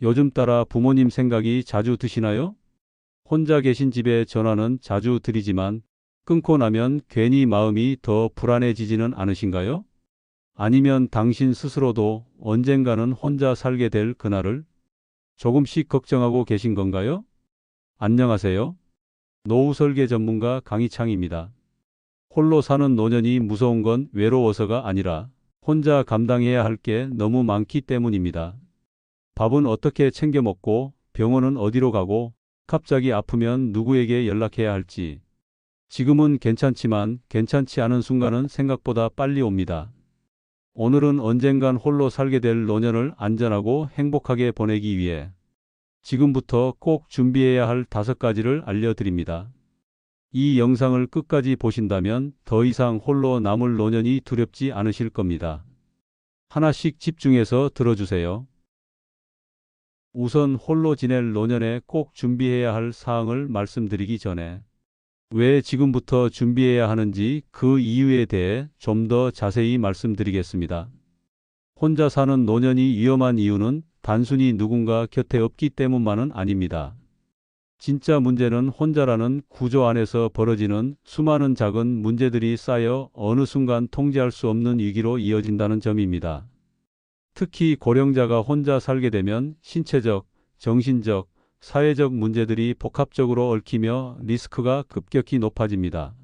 요즘 따라 부모님 생각이 자주 드시나요? 혼자 계신 집에 전화는 자주 드리지만 끊고 나면 괜히 마음이 더 불안해지지는 않으신가요? 아니면 당신 스스로도 언젠가는 혼자 살게 될 그날을 조금씩 걱정하고 계신 건가요? 안녕하세요. 노후 설계 전문가 강희창입니다. 홀로 사는 노년이 무서운 건 외로워서가 아니라 혼자 감당해야 할 게 너무 많기 때문입니다. 밥은 어떻게 챙겨 먹고 병원은 어디로 가고 갑자기 아프면 누구에게 연락해야 할지. 지금은 괜찮지만 괜찮지 않은 순간은 생각보다 빨리 옵니다. 오늘은 언젠간 홀로 살게 될 노년을 안전하고 행복하게 보내기 위해 지금부터 꼭 준비해야 할 5가지를 알려드립니다. 이 영상을 끝까지 보신다면 더 이상 홀로 남을 노년이 두렵지 않으실 겁니다. 하나씩 집중해서 들어주세요. 우선 홀로 지낼 노년에 꼭 준비해야 할 사항을 말씀드리기 전에 왜 지금부터 준비해야 하는지 그 이유에 대해 좀 더 자세히 말씀드리겠습니다. 혼자 사는 노년이 위험한 이유는 단순히 누군가 곁에 없기 때문만은 아닙니다. 진짜 문제는 혼자라는 구조 안에서 벌어지는 수많은 작은 문제들이 쌓여 어느 순간 통제할 수 없는 위기로 이어진다는 점입니다. 특히 고령자가 혼자 살게 되면 신체적, 정신적, 사회적 문제들이 복합적으로 얽히며 리스크가 급격히 높아집니다.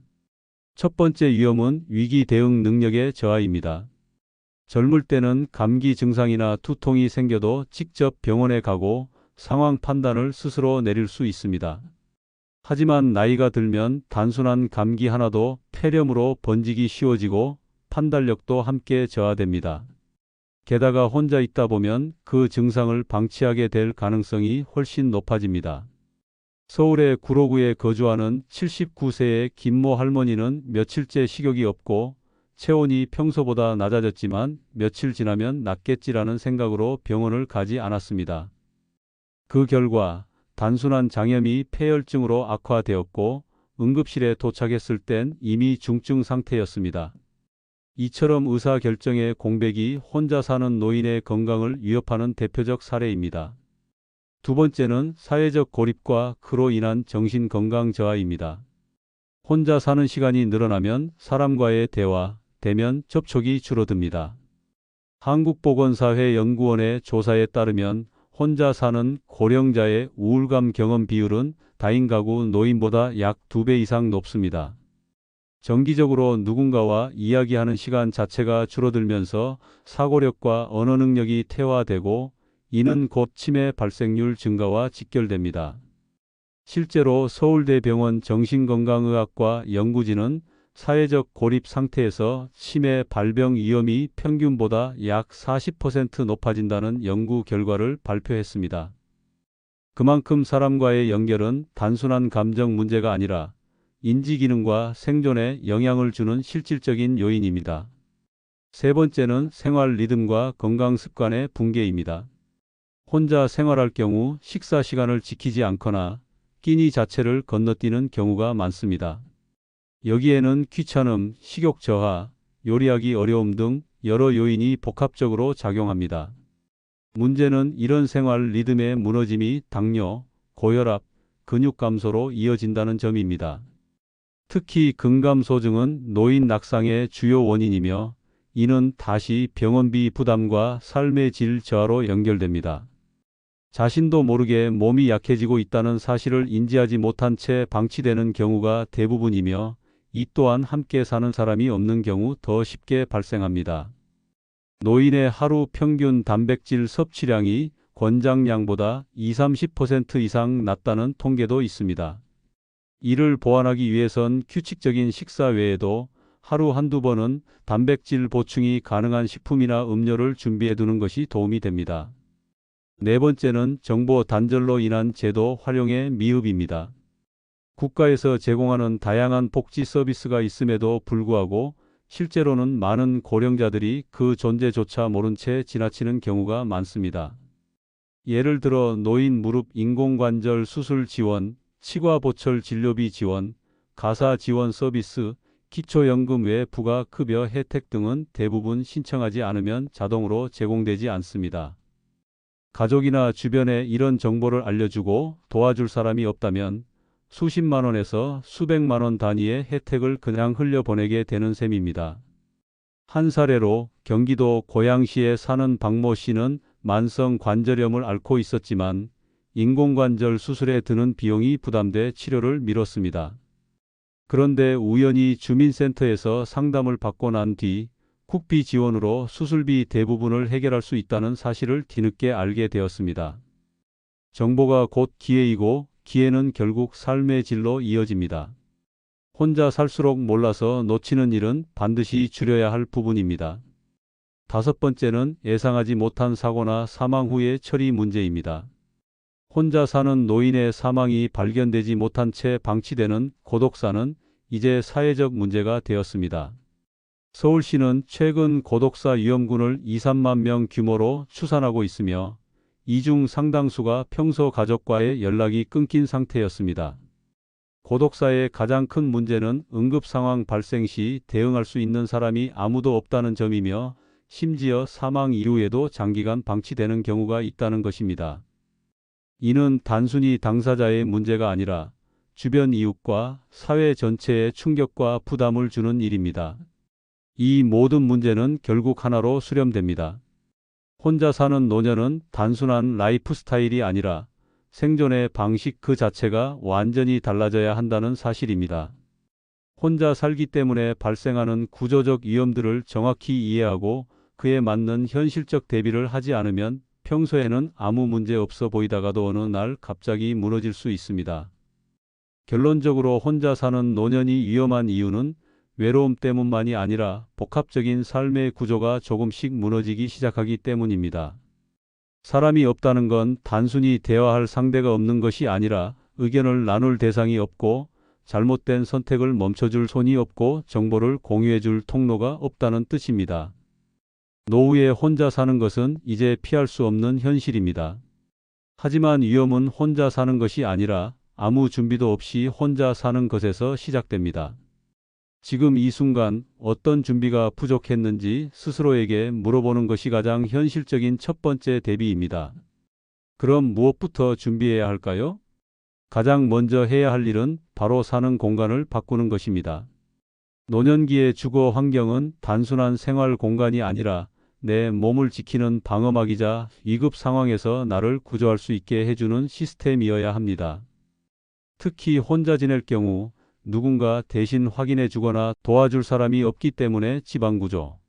첫 번째 위험은 위기 대응 능력의 저하입니다. 젊을 때는 감기 증상이나 두통이 생겨도 직접 병원에 가고 상황 판단을 스스로 내릴 수 있습니다. 하지만 나이가 들면 단순한 감기 하나도 폐렴으로 번지기 쉬워지고 판단력도 함께 저하됩니다. 게다가 혼자 있다 보면 그 증상을 방치하게 될 가능성이 훨씬 높아집니다. 서울의 구로구에 거주하는 79세의 김모 할머니는 며칠째 식욕이 없고 체온이 평소보다 낮아졌지만 며칠 지나면 낫겠지라는 생각으로 병원을 가지 않았습니다. 그 결과 단순한 장염이 폐혈증으로 악화되었고 응급실에 도착했을 땐 이미 중증 상태였습니다. 이처럼 의사결정의 공백이 혼자 사는 노인의 건강을 위협하는 대표적 사례입니다. 두 번째는 사회적 고립과 그로 인한 정신건강 저하입니다. 혼자 사는 시간이 늘어나면 사람과의 대화, 대면 접촉이 줄어듭니다. 한국보건사회연구원의 조사에 따르면 혼자 사는 고령자의 우울감 경험 비율은 다인가구 노인보다 약 2배 이상 높습니다. 정기적으로 누군가와 이야기하는 시간 자체가 줄어들면서 사고력과 언어 능력이 퇴화되고 이는 곧 치매 발생률 증가와 직결됩니다. 실제로 서울대병원 정신건강의학과 연구진은 사회적 고립 상태에서 치매 발병 위험이 평균보다 약 40% 높아진다는 연구 결과를 발표했습니다. 그만큼 사람과의 연결은 단순한 감정 문제가 아니라 인지기능과 생존에 영향을 주는 실질적인 요인입니다. 세 번째는 생활 리듬과 건강 습관의 붕괴입니다. 혼자 생활할 경우 식사 시간을 지키지 않거나 끼니 자체를 건너뛰는 경우가 많습니다. 여기에는 귀찮음, 식욕 저하, 요리하기 어려움 등 여러 요인이 복합적으로 작용합니다. 문제는 이런 생활 리듬의 무너짐이 당뇨, 고혈압, 근육 감소로 이어진다는 점입니다. 특히 근감소증은 노인 낙상의 주요 원인이며 이는 다시 병원비 부담과 삶의 질 저하로 연결됩니다. 자신도 모르게 몸이 약해지고 있다는 사실을 인지하지 못한 채 방치되는 경우가 대부분이며 이 또한 함께 사는 사람이 없는 경우 더 쉽게 발생합니다. 노인의 하루 평균 단백질 섭취량이 권장량보다 20-30% 이상 낮다는 통계도 있습니다. 이를 보완하기 위해선 규칙적인 식사 외에도 하루 한두 번은 단백질 보충이 가능한 식품이나 음료를 준비해 두는 것이 도움이 됩니다. 네 번째는 정보 단절로 인한 제도 활용의 미흡입니다. 국가에서 제공하는 다양한 복지 서비스가 있음에도 불구하고 실제로는 많은 고령자들이 그 존재조차 모른 채 지나치는 경우가 많습니다. 예를 들어 노인 무릎 인공관절 수술 지원, 치과보철 진료비 지원, 가사 지원 서비스, 기초연금 외 부가급여 혜택 등은 대부분 신청하지 않으면 자동으로 제공되지 않습니다. 가족이나 주변에 이런 정보를 알려주고 도와줄 사람이 없다면 수십만 원에서 수백만 원 단위의 혜택을 그냥 흘려보내게 되는 셈입니다. 한 사례로 경기도 고양시에 사는 박모 씨는 만성 관절염을 앓고 있었지만 인공관절 수술에 드는 비용이 부담돼 치료를 미뤘습니다. 그런데 우연히 주민센터에서 상담을 받고 난 뒤 국비 지원으로 수술비 대부분을 해결할 수 있다는 사실을 뒤늦게 알게 되었습니다. 정보가 곧 기회이고 기회는 결국 삶의 질로 이어집니다. 혼자 살수록 몰라서 놓치는 일은 반드시 줄여야 할 부분입니다. 다섯 번째는 예상하지 못한 사고나 사망 후의 처리 문제입니다. 혼자 사는 노인의 사망이 발견되지 못한 채 방치되는 고독사는 이제 사회적 문제가 되었습니다. 서울시는 최근 고독사 위험군을 2, 3만 명 규모로 추산하고 있으며 이 중 상당수가 평소 가족과의 연락이 끊긴 상태였습니다. 고독사의 가장 큰 문제는 응급 상황 발생 시 대응할 수 있는 사람이 아무도 없다는 점이며 심지어 사망 이후에도 장기간 방치되는 경우가 있다는 것입니다. 이는 단순히 당사자의 문제가 아니라 주변 이웃과 사회 전체에 충격과 부담을 주는 일입니다. 이 모든 문제는 결국 하나로 수렴됩니다. 혼자 사는 노년은 단순한 라이프 스타일이 아니라 생존의 방식 그 자체가 완전히 달라져야 한다는 사실입니다. 혼자 살기 때문에 발생하는 구조적 위험들을 정확히 이해하고 그에 맞는 현실적 대비를 하지 않으면 평소에는 아무 문제 없어 보이다가도 어느 날 갑자기 무너질 수 있습니다. 결론적으로 혼자 사는 노년이 위험한 이유는 외로움 때문만이 아니라 복합적인 삶의 구조가 조금씩 무너지기 시작하기 때문입니다. 사람이 없다는 건 단순히 대화할 상대가 없는 것이 아니라 의견을 나눌 대상이 없고 잘못된 선택을 멈춰줄 손이 없고 정보를 공유해줄 통로가 없다는 뜻입니다. 노후에 혼자 사는 것은 이제 피할 수 없는 현실입니다. 하지만 위험은 혼자 사는 것이 아니라 아무 준비도 없이 혼자 사는 것에서 시작됩니다. 지금 이 순간 어떤 준비가 부족했는지 스스로에게 물어보는 것이 가장 현실적인 첫 번째 대비입니다. 그럼 무엇부터 준비해야 할까요? 가장 먼저 해야 할 일은 바로 사는 공간을 바꾸는 것입니다. 노년기의 주거 환경은 단순한 생활 공간이 아니라 내 몸을 지키는 방어막이자 위급 상황에서 나를 구조할 수 있게 해주는 시스템이어야 합니다. 특히 혼자 지낼 경우 누군가 대신 확인해 주거나 도와줄 사람이 없기 때문에 지방구조,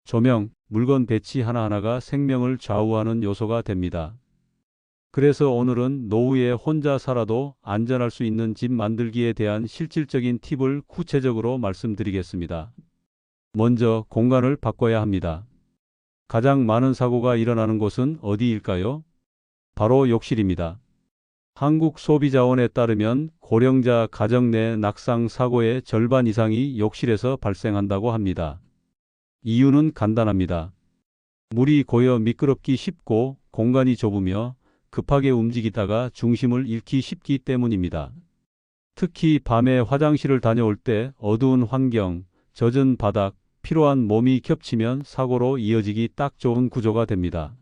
조명, 물건 배치 하나하나가 생명을 좌우하는 요소가 됩니다. 그래서 오늘은 노후에 혼자 살아도 안전할 수 있는 집 만들기에 대한 실질적인 팁을 구체적으로 말씀드리겠습니다. 먼저 공간을 바꿔야 합니다. 가장 많은 사고가 일어나는 곳은 어디일까요? 바로 욕실입니다. 한국소비자원에 따르면 고령자 가정 내 낙상 사고의 절반 이상이 욕실에서 발생한다고 합니다. 이유는 간단합니다. 물이 고여 미끄럽기 쉽고 공간이 좁으며 급하게 움직이다가 중심을 잃기 쉽기 때문입니다. 특히 밤에 화장실을 다녀올 때 어두운 환경, 젖은 바닥, 피로한 몸이 겹치면 사고로 이어지기 딱 좋은 구조가 됩니다.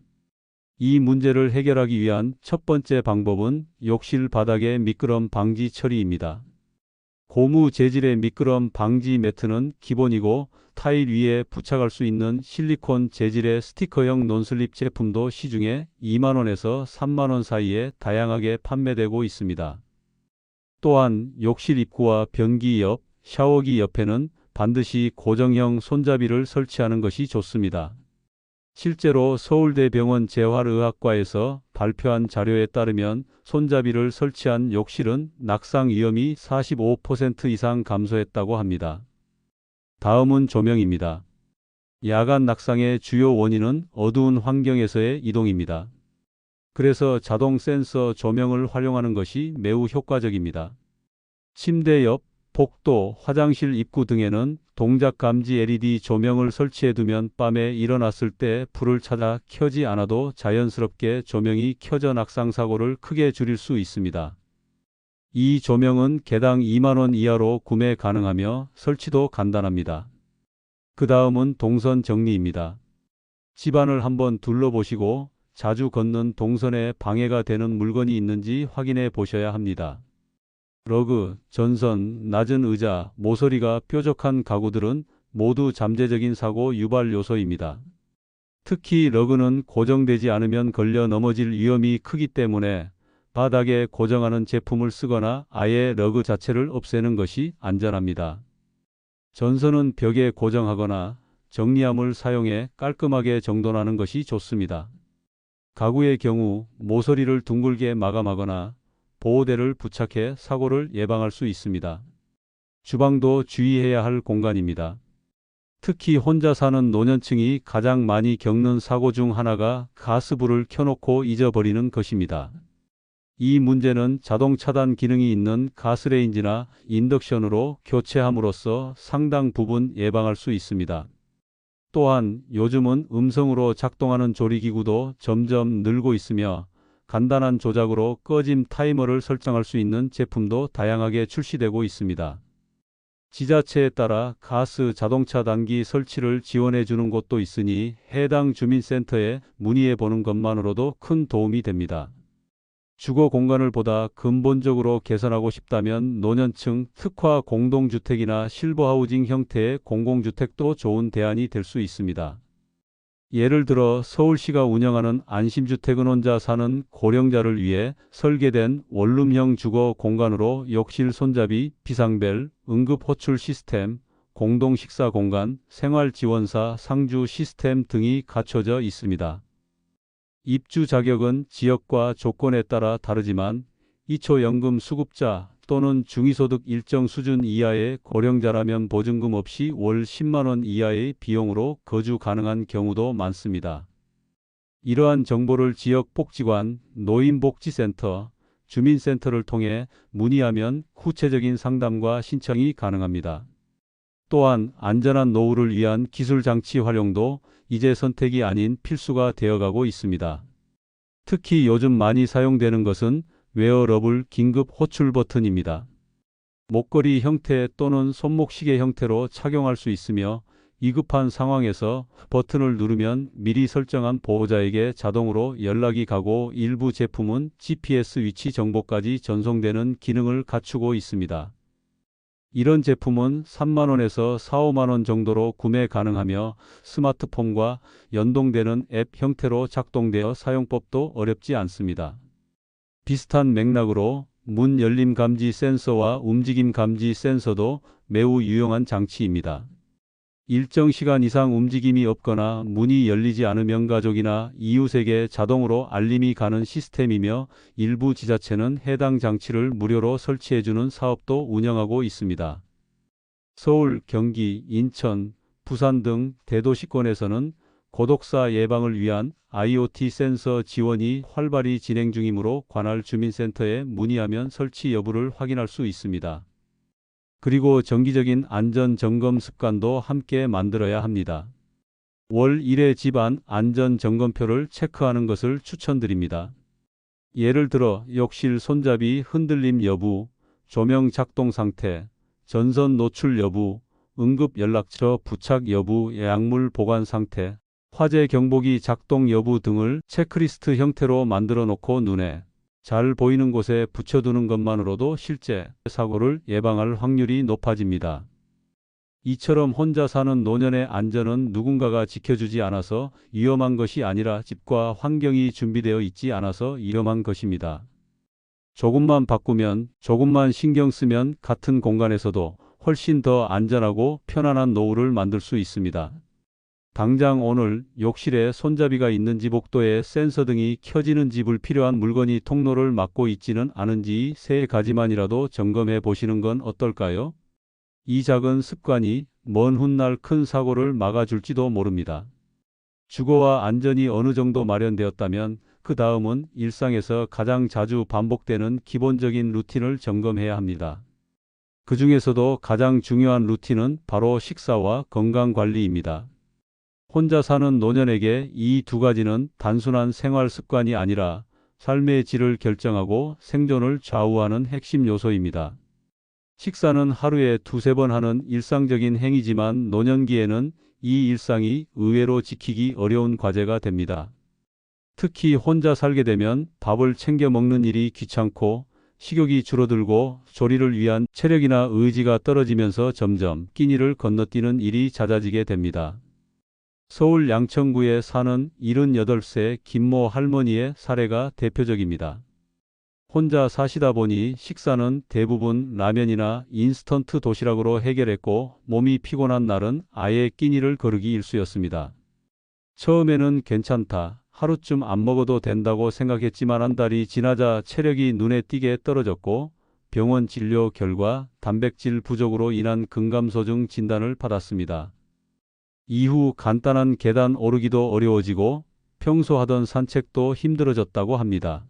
이 문제를 해결하기 위한 첫 번째 방법은 욕실 바닥의 미끄럼 방지 처리입니다. 고무 재질의 미끄럼 방지 매트는 기본이고 타일 위에 부착할 수 있는 실리콘 재질의 스티커형 논슬립 제품도 시중에 2만 원에서 3만 원 사이에 다양하게 판매되고 있습니다. 또한 욕실 입구와 변기 옆, 샤워기 옆에는 반드시 고정형 손잡이를 설치하는 것이 좋습니다. 실제로 서울대병원 재활의학과에서 발표한 자료에 따르면 손잡이를 설치한 욕실은 낙상 위험이 45% 이상 감소했다고 합니다. 다음은 조명입니다. 야간 낙상의 주요 원인은 어두운 환경에서의 이동입니다. 그래서 자동 센서 조명을 활용하는 것이 매우 효과적입니다. 침대 옆, 복도, 화장실 입구 등에는 동작 감지 LED 조명을 설치해 두면 밤에 일어났을 때 불을 찾아 켜지 않아도 자연스럽게 조명이 켜져 낙상 사고를 크게 줄일 수 있습니다. 이 조명은 개당 2만 원 이하로 구매 가능하며 설치도 간단합니다. 그 다음은 동선 정리입니다. 집안을 한번 둘러보시고 자주 걷는 동선에 방해가 되는 물건이 있는지 확인해 보셔야 합니다. 러그, 전선, 낮은 의자, 모서리가 뾰족한 가구들은 모두 잠재적인 사고 유발 요소입니다. 특히 러그는 고정되지 않으면 걸려 넘어질 위험이 크기 때문에 바닥에 고정하는 제품을 쓰거나 아예 러그 자체를 없애는 것이 안전합니다. 전선은 벽에 고정하거나 정리함을 사용해 깔끔하게 정돈하는 것이 좋습니다. 가구의 경우 모서리를 둥글게 마감하거나 보호대를 부착해 사고를 예방할 수 있습니다. 주방도 주의해야 할 공간입니다. 특히 혼자 사는 노년층이 가장 많이 겪는 사고 중 하나가 가스불을 켜놓고 잊어버리는 것입니다. 이 문제는 자동 차단 기능이 있는 가스레인지나 인덕션으로 교체함으로써 상당 부분 예방할 수 있습니다. 또한 요즘은 음성으로 작동하는 조리기구도 점점 늘고 있으며 간단한 조작으로 꺼짐 타이머를 설정할 수 있는 제품도 다양하게 출시되고 있습니다. 지자체에 따라 가스 자동차 단기 설치를 지원해 주는 곳도 있으니 해당 주민센터에 문의해 보는 것만으로도 큰 도움이 됩니다. 주거 공간을 보다 근본적으로 개선하고 싶다면 노년층 특화 공동주택이나 실버하우징 형태의 공공주택도 좋은 대안이 될 수 있습니다. 예를 들어 서울시가 운영하는 안심주택은 혼자 사는 고령자를 위해 설계된 원룸형 주거 공간으로 욕실 손잡이, 비상벨, 응급호출 시스템, 공동식사 공간, 생활지원사 상주 시스템 등이 갖춰져 있습니다. 입주 자격은 지역과 조건에 따라 다르지만 기초연금 수급자 또는 중위소득 일정 수준 이하의 고령자라면 보증금 없이 월 10만 원 이하의 비용으로 거주 가능한 경우도 많습니다. 이러한 정보를 지역복지관, 노인복지센터, 주민센터를 통해 문의하면 구체적인 상담과 신청이 가능합니다. 또한 안전한 노후를 위한 기술장치 활용도 이제 선택이 아닌 필수가 되어가고 있습니다. 특히 요즘 많이 사용되는 것은 웨어러블 긴급 호출 버튼입니다. 목걸이 형태 또는 손목시계 형태로 착용할 수 있으며 위급한 상황에서 버튼을 누르면 미리 설정한 보호자에게 자동으로 연락이 가고 일부 제품은 GPS 위치 정보까지 전송되는 기능을 갖추고 있습니다. 이런 제품은 3만 원에서 4, 5만 원 정도로 구매 가능하며 스마트폰과 연동되는 앱 형태로 작동되어 사용법도 어렵지 않습니다. 비슷한 맥락으로 문 열림 감지 센서와 움직임 감지 센서도 매우 유용한 장치입니다. 일정 시간 이상 움직임이 없거나 문이 열리지 않으면 가족이나 이웃에게 자동으로 알림이 가는 시스템이며 일부 지자체는 해당 장치를 무료로 설치해주는 사업도 운영하고 있습니다. 서울, 경기, 인천, 부산 등 대도시권에서는 고독사 예방을 위한 IoT 센서 지원이 활발히 진행 중이므로 관할 주민센터에 문의하면 설치 여부를 확인할 수 있습니다. 그리고 정기적인 안전 점검 습관도 함께 만들어야 합니다. 월 1회 집안 안전 점검표를 체크하는 것을 추천드립니다. 예를 들어 욕실 손잡이 흔들림 여부, 조명 작동 상태, 전선 노출 여부, 응급 연락처 부착 여부, 약물 보관 상태, 화재 경보기 작동 여부 등을 체크리스트 형태로 만들어 놓고 눈에 잘 보이는 곳에 붙여두는 것만으로도 실제 사고를 예방할 확률이 높아집니다. 이처럼 혼자 사는 노년의 안전은 누군가가 지켜주지 않아서 위험한 것이 아니라 집과 환경이 준비되어 있지 않아서 위험한 것입니다. 조금만 바꾸면, 조금만 신경 쓰면 같은 공간에서도 훨씬 더 안전하고 편안한 노후를 만들 수 있습니다. 당장 오늘 욕실에 손잡이가 있는지 복도에 센서 등이 켜지는지 불필요한 물건이 통로를 막고 있지는 않은지 세 가지만이라도 점검해 보시는 건 어떨까요? 이 작은 습관이 먼 훗날 큰 사고를 막아줄지도 모릅니다. 주거와 안전이 어느 정도 마련되었다면 그 다음은 일상에서 가장 자주 반복되는 기본적인 루틴을 점검해야 합니다. 그 중에서도 가장 중요한 루틴은 바로 식사와 건강관리입니다. 혼자 사는 노년에게 이 두 가지는 단순한 생활 습관이 아니라 삶의 질을 결정하고 생존을 좌우하는 핵심 요소입니다. 식사는 하루에 두세 번 하는 일상적인 행위지만 노년기에는 이 일상이 의외로 지키기 어려운 과제가 됩니다. 특히 혼자 살게 되면 밥을 챙겨 먹는 일이 귀찮고 식욕이 줄어들고 조리를 위한 체력이나 의지가 떨어지면서 점점 끼니를 건너뛰는 일이 잦아지게 됩니다. 서울 양천구에 사는 78세 김모 할머니의 사례가 대표적입니다. 혼자 사시다 보니 식사는 대부분 라면이나 인스턴트 도시락으로 해결했고 몸이 피곤한 날은 아예 끼니를 거르기 일쑤였습니다. 처음에는 괜찮다, 하루쯤 안 먹어도 된다고 생각했지만 한 달이 지나자 체력이 눈에 띄게 떨어졌고 병원 진료 결과 단백질 부족으로 인한 근감소증 진단을 받았습니다. 이후 간단한 계단 오르기도 어려워지고 평소 하던 산책도 힘들어졌다고 합니다.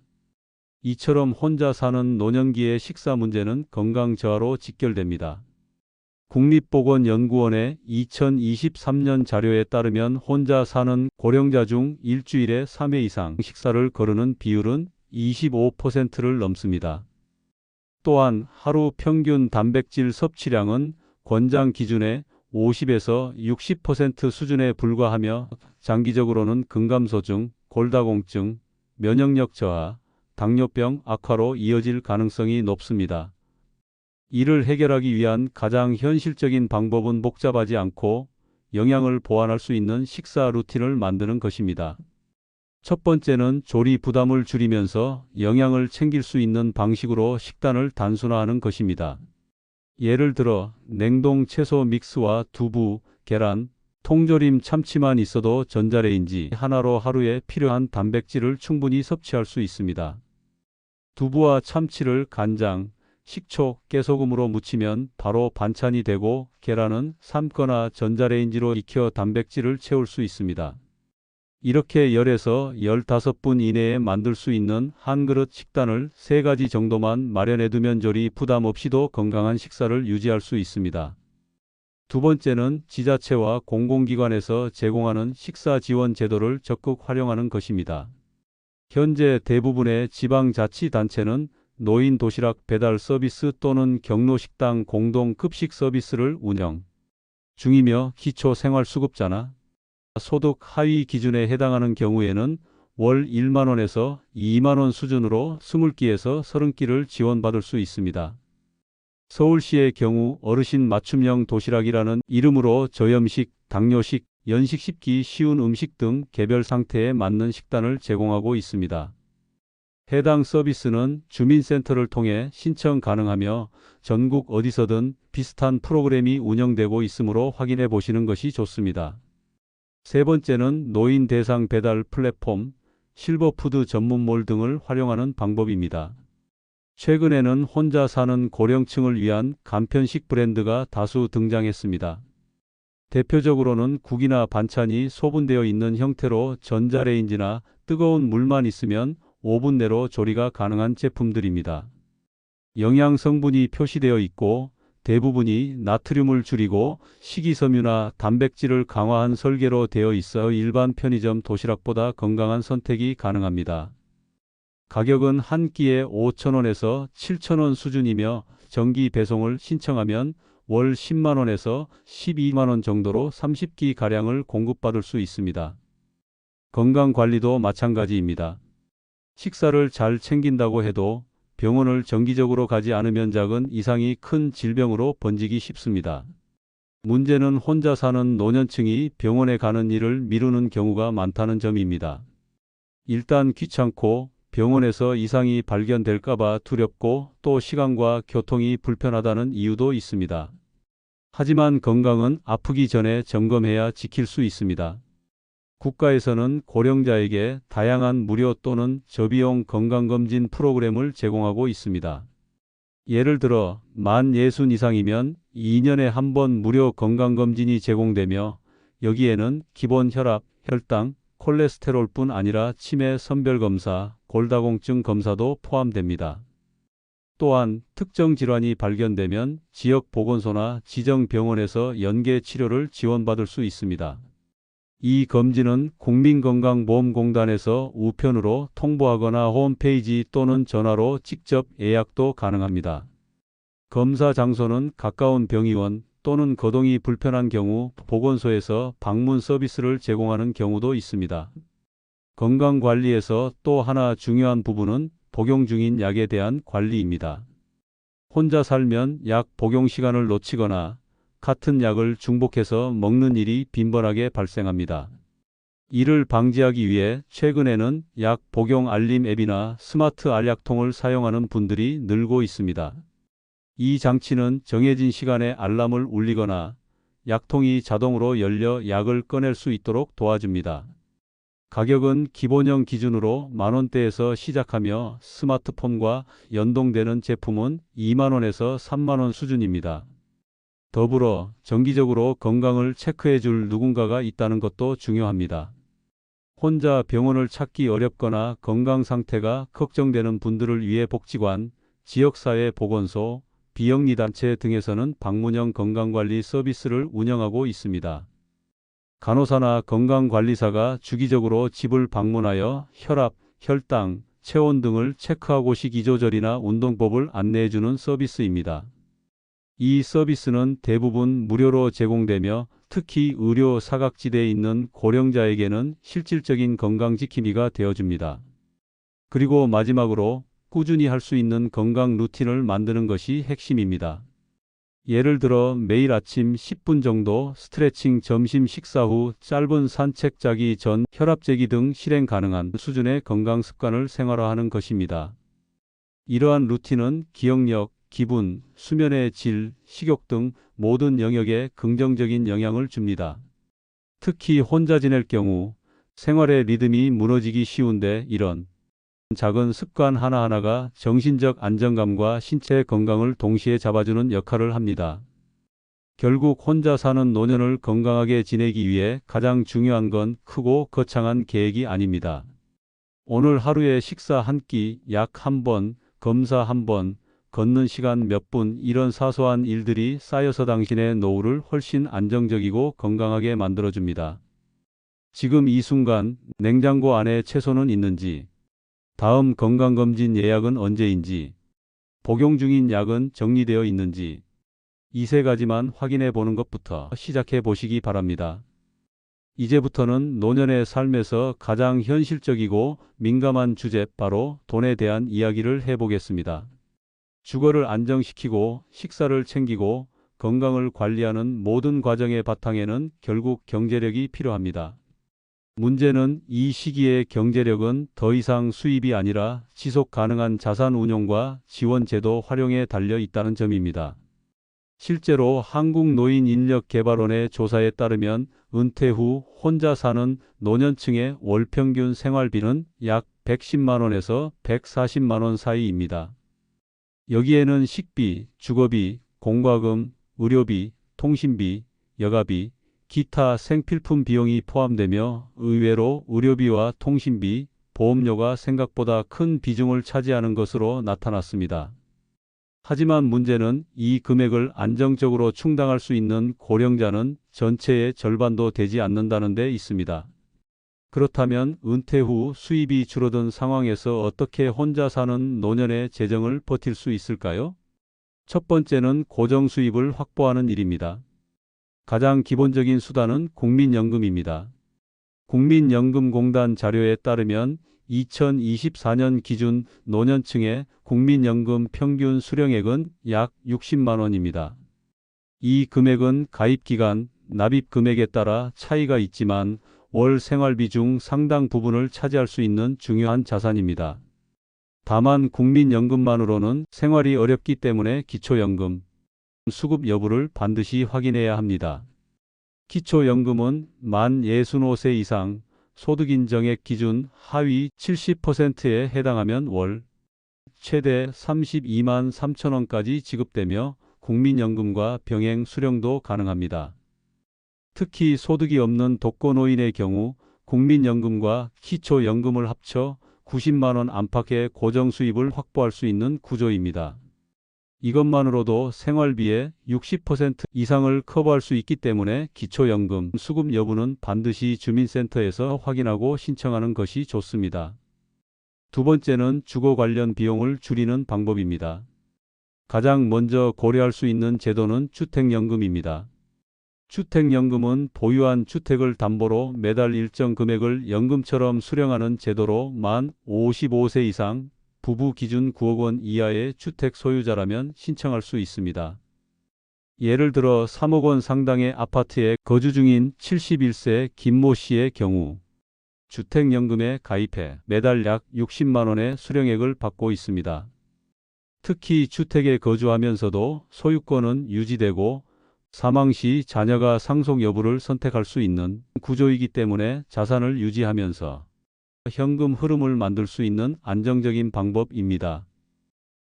이처럼 혼자 사는 노년기의 식사 문제는 건강 저하로 직결됩니다. 국립보건연구원의 2023년 자료에 따르면 혼자 사는 고령자 중 일주일에 3회 이상 식사를 거르는 비율은 25%를 넘습니다. 또한 하루 평균 단백질 섭취량은 권장 기준의 50에서 60% 수준에 불과하며 장기적으로는 근감소증, 골다공증, 면역력 저하, 당뇨병 악화로 이어질 가능성이 높습니다. 이를 해결하기 위한 가장 현실적인 방법은 복잡하지 않고 영양을 보완할 수 있는 식사 루틴을 만드는 것입니다. 첫 번째는 조리 부담을 줄이면서 영양을 챙길 수 있는 방식으로 식단을 단순화하는 것입니다. 예를 들어 냉동 채소 믹스와 두부, 계란, 통조림 참치만 있어도 전자레인지 하나로 하루에 필요한 단백질을 충분히 섭취할 수 있습니다. 두부와 참치를 간장, 식초, 깨소금으로 무치면 바로 반찬이 되고 계란은 삶거나 전자레인지로 익혀 단백질을 채울 수 있습니다. 이렇게 10에서 15분 이내에 만들 수 있는 한 그릇 식단을 3가지 정도만 마련해두면 조리 부담 없이도 건강한 식사를 유지할 수 있습니다. 두 번째는 지자체와 공공기관에서 제공하는 식사 지원 제도를 적극 활용하는 것입니다. 현재 대부분의 지방자치단체는 노인 도시락 배달 서비스 또는 경로식당 공동급식 서비스를 운영 중이며 기초생활수급자나 소득 하위 기준에 해당하는 경우에는 월 1만 원에서 2만 원 수준으로 20끼에서 30끼를 지원받을 수 있습니다. 서울시의 경우 어르신 맞춤형 도시락이라는 이름으로 저염식, 당뇨식, 연식 씹기 쉬운 음식 등 개별 상태에 맞는 식단을 제공하고 있습니다. 해당 서비스는 주민센터를 통해 신청 가능하며 전국 어디서든 비슷한 프로그램이 운영되고 있으므로 확인해 보시는 것이 좋습니다. 세 번째는 노인 대상 배달 플랫폼, 실버푸드 전문몰 등을 활용하는 방법입니다. 최근에는 혼자 사는 고령층을 위한 간편식 브랜드가 다수 등장했습니다. 대표적으로는 국이나 반찬이 소분되어 있는 형태로 전자레인지나 뜨거운 물만 있으면 5분 내로 조리가 가능한 제품들입니다. 영양 성분이 표시되어 있고 대부분이 나트륨을 줄이고 식이섬유나 단백질을 강화한 설계로 되어 있어 일반 편의점 도시락보다 건강한 선택이 가능합니다. 가격은 한 끼에 5,000원에서 7,000원 수준이며 정기 배송을 신청하면 월 10만 원에서 12만 원 정도로 30끼 가량을 공급받을 수 있습니다. 건강관리도 마찬가지입니다. 식사를 잘 챙긴다고 해도 병원을 정기적으로 가지 않으면 작은 이상이 큰 질병으로 번지기 쉽습니다. 문제는 혼자 사는 노년층이 병원에 가는 일을 미루는 경우가 많다는 점입니다. 일단 귀찮고 병원에서 이상이 발견될까봐 두렵고 또 시간과 교통이 불편하다는 이유도 있습니다. 하지만 건강은 아프기 전에 점검해야 지킬 수 있습니다. 국가에서는 고령자에게 다양한 무료 또는 저비용 건강검진 프로그램을 제공하고 있습니다. 예를 들어 만 60 이상이면 2년에 한 번 무료 건강검진이 제공되며 여기에는 기본 혈압, 혈당, 콜레스테롤뿐 아니라 치매 선별검사, 골다공증 검사도 포함됩니다. 또한 특정 질환이 발견되면 지역 보건소나 지정 병원에서 연계 치료를 지원받을 수 있습니다. 이 검진은 국민건강보험공단에서 우편으로 통보하거나 홈페이지 또는 전화로 직접 예약도 가능합니다. 검사 장소는 가까운 병의원 또는 거동이 불편한 경우 보건소에서 방문 서비스를 제공하는 경우도 있습니다. 건강관리에서 또 하나 중요한 부분은 복용 중인 약에 대한 관리입니다. 혼자 살면 약 복용 시간을 놓치거나 같은 약을 중복해서 먹는 일이 빈번하게 발생합니다. 이를 방지하기 위해 최근에는 약 복용 알림 앱이나 스마트 알약통을 사용하는 분들이 늘고 있습니다. 이 장치는 정해진 시간에 알람을 울리거나 약통이 자동으로 열려 약을 꺼낼 수 있도록 도와줍니다. 가격은 기본형 기준으로 만원대에서 시작하며 스마트폰과 연동되는 제품은 2만원에서 3만원 수준입니다. 더불어 정기적으로 건강을 체크해 줄 누군가가 있다는 것도 중요합니다. 혼자 병원을 찾기 어렵거나 건강 상태가 걱정되는 분들을 위해 복지관, 지역사회 보건소, 비영리단체 등에서는 방문형 건강관리 서비스를 운영하고 있습니다. 간호사나 건강관리사가 주기적으로 집을 방문하여 혈압, 혈당, 체온 등을 체크하고 식이조절이나 운동법을 안내해주는 서비스입니다. 이 서비스는 대부분 무료로 제공되며 특히 의료 사각지대에 있는 고령자에게는 실질적인 건강지킴이가 되어줍니다. 그리고 마지막으로 꾸준히 할 수 있는 건강 루틴을 만드는 것이 핵심입니다. 예를 들어 매일 아침 10분 정도 스트레칭, 점심 식사 후 짧은 산책, 자기 전 혈압 재기 등 실행 가능한 수준의 건강 습관을 생활화하는 것입니다. 이러한 루틴은 기억력, 기분, 수면의 질, 식욕 등 모든 영역에 긍정적인 영향을 줍니다. 특히 혼자 지낼 경우 생활의 리듬이 무너지기 쉬운데 이런 작은 습관 하나하나가 정신적 안정감과 신체 건강을 동시에 잡아주는 역할을 합니다. 결국 혼자 사는 노년을 건강하게 지내기 위해 가장 중요한 건 크고 거창한 계획이 아닙니다. 오늘 하루에 식사 한 끼, 약 한 번, 검사 한 번, 걷는 시간 몇 분, 이런 사소한 일들이 쌓여서 당신의 노후를 훨씬 안정적이고 건강하게 만들어줍니다. 지금 이 순간 냉장고 안에 채소는 있는지, 다음 건강검진 예약은 언제인지, 복용 중인 약은 정리되어 있는지, 이 세 가지만 확인해 보는 것부터 시작해 보시기 바랍니다. 이제부터는 노년의 삶에서 가장 현실적이고 민감한 주제, 바로 돈에 대한 이야기를 해보겠습니다. 주거를 안정시키고 식사를 챙기고 건강을 관리하는 모든 과정의 바탕에는 결국 경제력이 필요합니다. 문제는 이 시기의 경제력은 더 이상 수입이 아니라 지속 가능한 자산 운용과 지원 제도 활용에 달려 있다는 점입니다. 실제로 한국노인인력개발원의 조사에 따르면 은퇴 후 혼자 사는 노년층의 월 평균 생활비는 약 110만 원에서 140만 원 사이입니다. 여기에는 식비, 주거비, 공과금, 의료비, 통신비, 여가비, 기타 생필품 비용이 포함되며 의외로 의료비와 통신비, 보험료가 생각보다 큰 비중을 차지하는 것으로 나타났습니다. 하지만 문제는 이 금액을 안정적으로 충당할 수 있는 고령자는 전체의 절반도 되지 않는다는 데 있습니다. 그렇다면 은퇴 후 수입이 줄어든 상황에서 어떻게 혼자 사는 노년의 재정을 버틸 수 있을까요? 첫 번째는 고정 수입을 확보하는 일입니다. 가장 기본적인 수단은 국민연금입니다. 국민연금공단 자료에 따르면 2024년 기준 노년층의 국민연금 평균 수령액은 약 60만 원입니다. 이 금액은 가입기간, 납입 금액에 따라 차이가 있지만 월 생활비 중 상당 부분을 차지할 수 있는 중요한 자산입니다. 다만 국민연금만으로는 생활이 어렵기 때문에 기초연금 수급 여부를 반드시 확인해야 합니다. 기초연금은 만 65세 이상 소득 인정액 기준 하위 70%에 해당하면 월 최대 32만 3천 원까지 지급되며 국민연금과 병행 수령도 가능합니다. 특히 소득이 없는 독거노인의 경우 국민연금과 기초연금을 합쳐 90만 원 안팎의 고정 수입을 확보할 수 있는 구조입니다. 이것만으로도 생활비의 60% 이상을 커버할 수 있기 때문에 기초연금 수급 여부는 반드시 주민센터에서 확인하고 신청하는 것이 좋습니다. 두 번째는 주거 관련 비용을 줄이는 방법입니다. 가장 먼저 고려할 수 있는 제도는 주택연금입니다. 주택연금은 보유한 주택을 담보로 매달 일정 금액을 연금처럼 수령하는 제도로 만 55세 이상 부부 기준 9억 원 이하의 주택 소유자라면 신청할 수 있습니다. 예를 들어 3억 원 상당의 아파트에 거주 중인 71세 김모 씨의 경우 주택연금에 가입해 매달 약 60만 원의 수령액을 받고 있습니다. 특히 주택에 거주하면서도 소유권은 유지되고 사망 시 자녀가 상속 여부를 선택할 수 있는 구조이기 때문에 자산을 유지하면서 현금 흐름을 만들 수 있는 안정적인 방법입니다.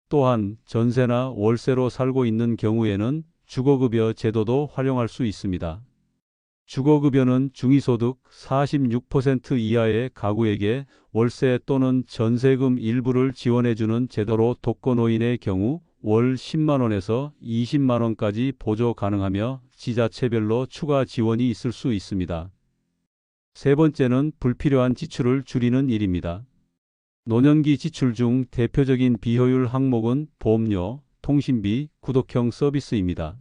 또한 전세나 월세로 살고 있는 경우에는 주거급여 제도도 활용할 수 있습니다. 주거급여는 중위소득 46% 이하의 가구에게 월세 또는 전세금 일부를 지원해주는 제도로 독거노인의 경우 월 10만 원에서 20만 원까지 보조 가능하며 지자체별로 추가 지원이 있을 수 있습니다. 세 번째는 불필요한 지출을 줄이는 일입니다. 노년기 지출 중 대표적인 비효율 항목은 보험료, 통신비, 구독형 서비스입니다.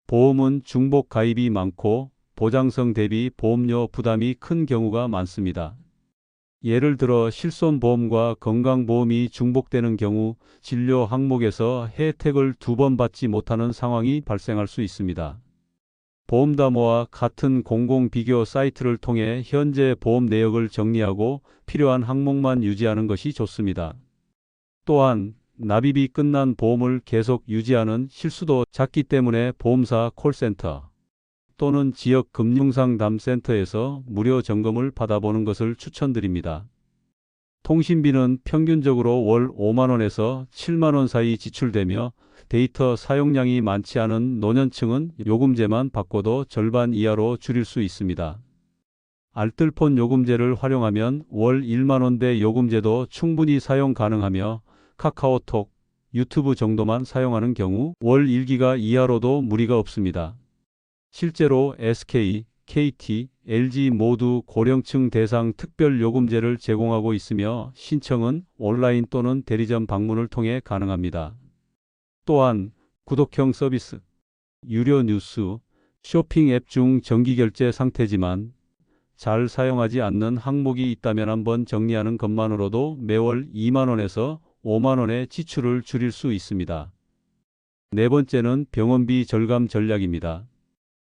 보험은 중복 가입이 많고 보장성 대비 보험료 부담이 큰 경우가 많습니다. 예를 들어 실손보험과 건강보험이 중복되는 경우 진료 항목에서 혜택을 2번 받지 못하는 상황이 발생할 수 있습니다. 보험담보와 같은 공공비교 사이트를 통해 현재 보험 내역을 정리하고 필요한 항목만 유지하는 것이 좋습니다. 또한 납입이 끝난 보험을 계속 유지하는 실수도 잦기 때문에 보험사 콜센터 또는 지역 금융상담센터에서 무료 점검을 받아보는 것을 추천드립니다. 통신비는 평균적으로 월 5만 원에서 7만 원 사이 지출되며 데이터 사용량이 많지 않은 노년층은 요금제만 바꿔도 절반 이하로 줄일 수 있습니다. 알뜰폰 요금제를 활용하면 월 1만 원대 요금제도 충분히 사용 가능하며 카카오톡, 유튜브 정도만 사용하는 경우 월 1기가 이하로도 무리가 없습니다. 실제로 SK, KT, LG 모두 고령층 대상 특별 요금제를 제공하고 있으며 신청은 온라인 또는 대리점 방문을 통해 가능합니다. 또한 구독형 서비스, 유료 뉴스, 쇼핑 앱 중 정기결제 상태지만 잘 사용하지 않는 항목이 있다면 한번 정리하는 것만으로도 매월 2만 원에서 5만 원의 지출을 줄일 수 있습니다. 네 번째는 병원비 절감 전략입니다.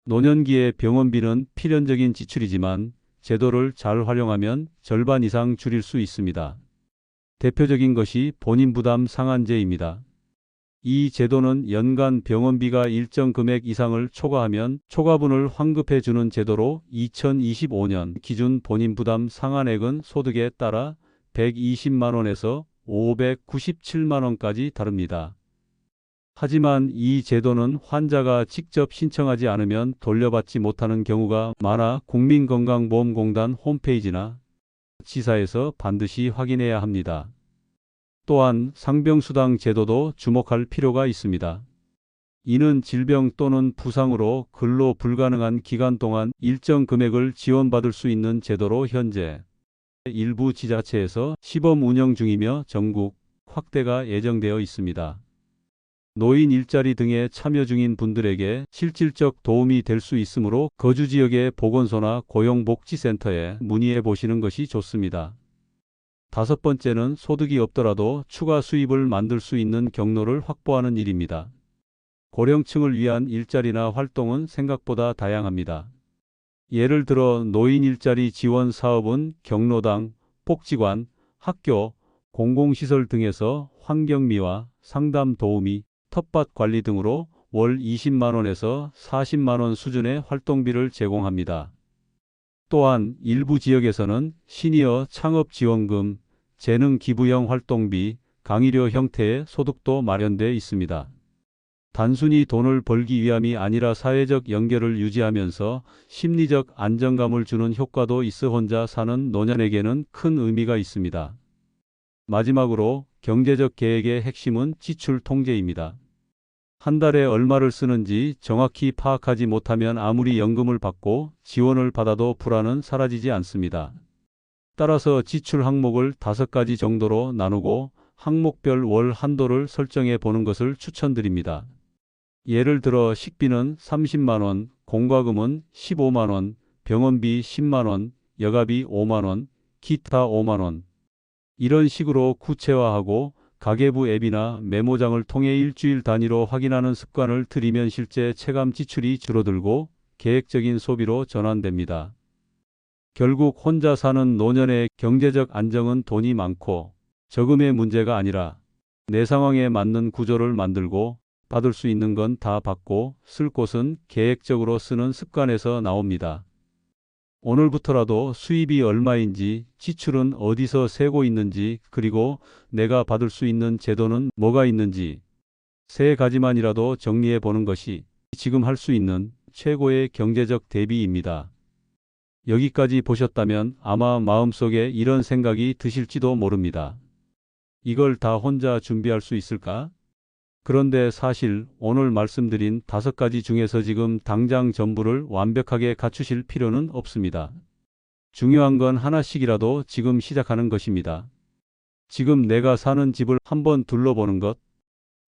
노년기의 병원비는 필연적인 지출이지만 제도를 잘 활용하면 절반 이상 줄일 수 있습니다. 대표적인 것이 본인 부담 상한제입니다. 이 제도는 연간 병원비가 일정 금액 이상을 초과하면 초과분을 환급해 주는 제도로 2025년 기준 본인 부담 상한액은 소득에 따라 120만 원에서 597만 원까지 다릅니다. 하지만 이 제도는 환자가 직접 신청하지 않으면 돌려받지 못하는 경우가 많아 국민건강보험공단 홈페이지나 지사에서 반드시 확인해야 합니다. 또한 상병수당 제도도 주목할 필요가 있습니다. 이는 질병 또는 부상으로 근로 불가능한 기간 동안 일정 금액을 지원받을 수 있는 제도로 현재 일부 지자체에서 시범 운영 중이며 전국 확대가 예정되어 있습니다. 노인 일자리 등에 참여 중인 분들에게 실질적 도움이 될 수 있으므로 거주지역의 보건소나 고용복지센터에 문의해 보시는 것이 좋습니다. 다섯 번째는 소득이 없더라도 추가 수입을 만들 수 있는 경로를 확보하는 일입니다. 고령층을 위한 일자리나 활동은 생각보다 다양합니다. 예를 들어 노인 일자리 지원 사업은 경로당, 복지관, 학교, 공공시설 등에서 환경미화, 상담 도우미, 텃밭 관리 등으로 월 20만 원에서 40만 원 수준의 활동비를 제공합니다. 또한 일부 지역에서는 시니어 창업지원금, 재능기부형 활동비, 강의료 형태의 소득도 마련되어 있습니다. 단순히 돈을 벌기 위함이 아니라 사회적 연결을 유지하면서 심리적 안정감을 주는 효과도 있어 혼자 사는 노년에게는 큰 의미가 있습니다. 마지막으로 경제적 계획의 핵심은 지출 통제입니다. 한 달에 얼마를 쓰는지 정확히 파악하지 못하면 아무리 연금을 받고 지원을 받아도 불안은 사라지지 않습니다. 따라서 지출 항목을 5가지 정도로 나누고 항목별 월 한도를 설정해 보는 것을 추천드립니다. 예를 들어 식비는 30만 원, 공과금은 15만 원, 병원비 10만 원, 여가비 5만 원, 기타 5만 원. 이런 식으로 구체화하고 가계부 앱이나 메모장을 통해 일주일 단위로 확인하는 습관을 들이면 실제 체감 지출이 줄어들고 계획적인 소비로 전환됩니다. 결국 혼자 사는 노년의 경제적 안정은 돈이 많고 적음의 문제가 아니라 내 상황에 맞는 구조를 만들고 받을 수 있는 건 다 받고 쓸 곳은 계획적으로 쓰는 습관에서 나옵니다. 오늘부터라도 수입이 얼마인지, 지출은 어디서 새고 있는지, 그리고 내가 받을 수 있는 제도는 뭐가 있는지 세 가지만이라도 정리해 보는 것이 지금 할 수 있는 최고의 경제적 대비입니다. 여기까지 보셨다면 아마 마음속에 이런 생각이 드실지도 모릅니다. 이걸 다 혼자 준비할 수 있을까? 그런데 사실 오늘 말씀드린 5가지 중에서 지금 당장 전부를 완벽하게 갖추실 필요는 없습니다. 중요한 건 하나씩이라도 지금 시작하는 것입니다. 지금 내가 사는 집을 한번 둘러보는 것,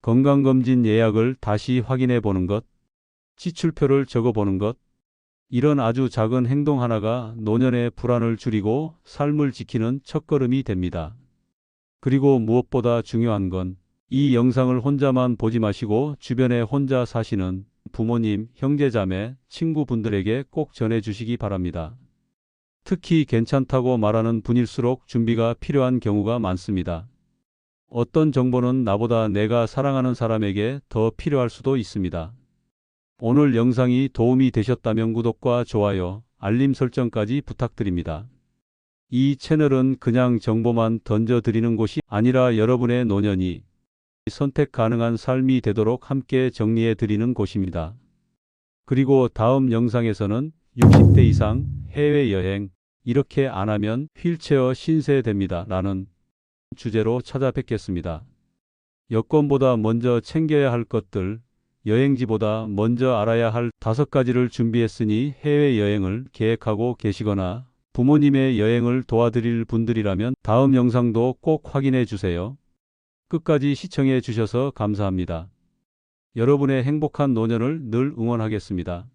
건강검진 예약을 다시 확인해 보는 것, 지출표를 적어보는 것, 이런 아주 작은 행동 하나가 노년의 불안을 줄이고 삶을 지키는 첫걸음이 됩니다. 그리고 무엇보다 중요한 건 이 영상을 혼자만 보지 마시고 주변에 혼자 사시는 부모님, 형제자매, 친구분들에게 꼭 전해주시기 바랍니다. 특히 괜찮다고 말하는 분일수록 준비가 필요한 경우가 많습니다. 어떤 정보는 나보다 내가 사랑하는 사람에게 더 필요할 수도 있습니다. 오늘 영상이 도움이 되셨다면 구독과 좋아요, 알림 설정까지 부탁드립니다. 이 채널은 그냥 정보만 던져드리는 곳이 아니라 여러분의 노년이 선택 가능한 삶이 되도록 함께 정리해 드리는 곳입니다. 그리고 다음 영상에서는 60대 이상 해외여행 이렇게 안 하면 휠체어 신세됩니다 라는 주제로 찾아뵙겠습니다. 여권보다 먼저 챙겨야 할 것들, 여행지보다 먼저 알아야 할 5가지를 준비했으니 해외여행을 계획하고 계시거나 부모님의 여행을 도와드릴 분들이라면 다음 영상도 꼭 확인해 주세요. 끝까지 시청해 주셔서 감사합니다. 여러분의 행복한 노년을 늘 응원하겠습니다.